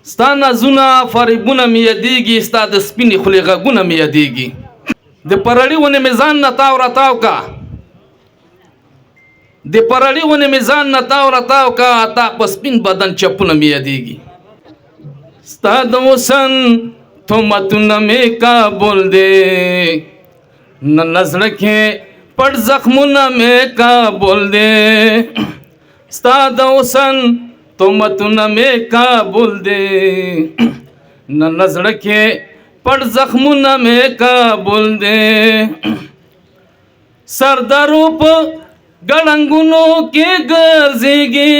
ستا نازونه فریبونه مې یادېږي، ستا د سپینې خولې غږونه مې یادېږي. د پرړې ونې مې ځان نه تاو راتاو کا، د پرړې ونې مې ځان نه تاو راتاو کا، تا په سپین بدن چپونه مې یادېږي. ستا د حسن تهمتونه مې کابل دی، نن زړه کې پټ زخمونه مې کابل دی. ستا د حسن تهمتونه مې کابل دی، نن زړه کې پټ زخمونه مې کابل دی. سردارو په ګړنګونو کې ګرځېږي،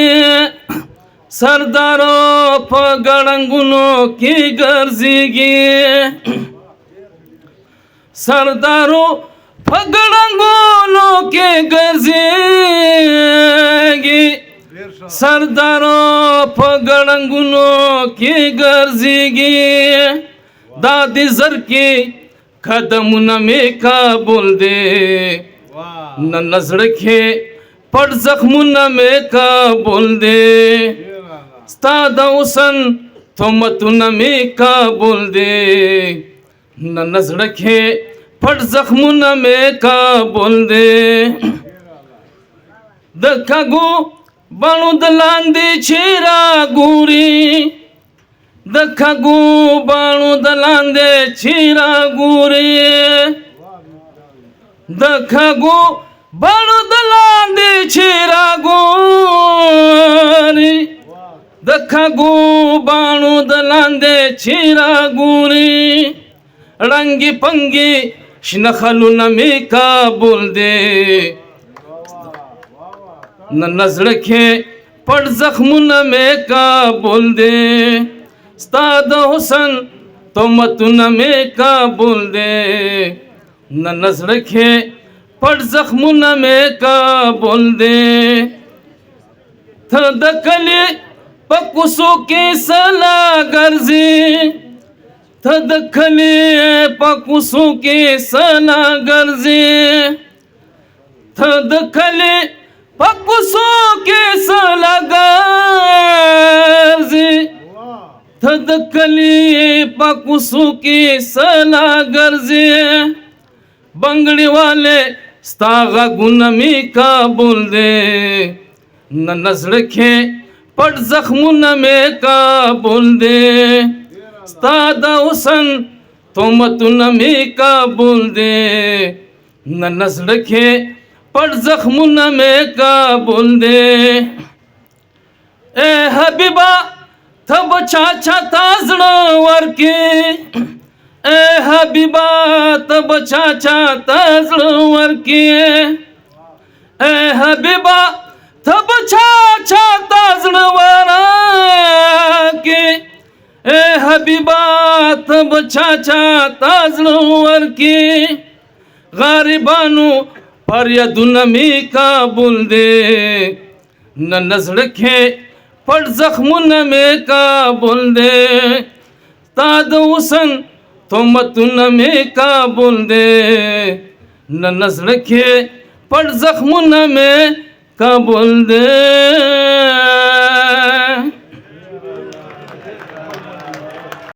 سردارو په ګړنګونو کې ګرځېږي، سردارو په ګړنګونو کې ګرځېږي، سردارو په ګړنګونو کې ګرځېږي. دا د زر کې قدمونه مې کابل دی، نن زړه کې پټ زخمونه مې کابل دی. ستا د حسن تهمتونه مې کابل دی، نن زړه کې پټ زخمونه مې کابل دی. د کږو بڼو د لاندې چې راګوري، د کږو بڼو د لاندې چې راګوري، د کږو بڼو د لاندې چې راګوري، د کږو بڼو د لاندې چې راګوري. رنګي پنګي شنه خلونه مې کابل دی، نن زړه کې پټ زخمونه مې کابل دی. ستا د حسن تهمتونه مې کابل دی، نن زړه کې پټ زخمونه مې کابل دی. ته د کلي په کوڅو کې سلا ګرځې، ته د کلي په کوڅو کې سلا ګرځې، ته د کلي په کوڅو کې سلا ګرځې، ته د کلي په کوڅو کې سلا ګرځې. بنګړي والے ستا غږونه مې کابل دی، نن زړه کې پټ زخمونه مې کابل دی. ستا د حسن تهمتونه مې کابل دی، نن زړه کې پټ زخمونه مې کابل دی. اے حبیبا ته به چا چاته زړه ورکې، اے حبیبا ته به چا چاته زړه ورکې، اے حبیبا ته به چا چاته زړه ورکې، اے حبیبا ته به چا چاته زړه ورکې. غریبانو فریادونه مې کابل دی، نن زړه کې پټ زخمونه مې کابل دی. ستا د حسن تهمتونه مې کابل دی، نن زړه کې پټ زخمونه مې کابل دی.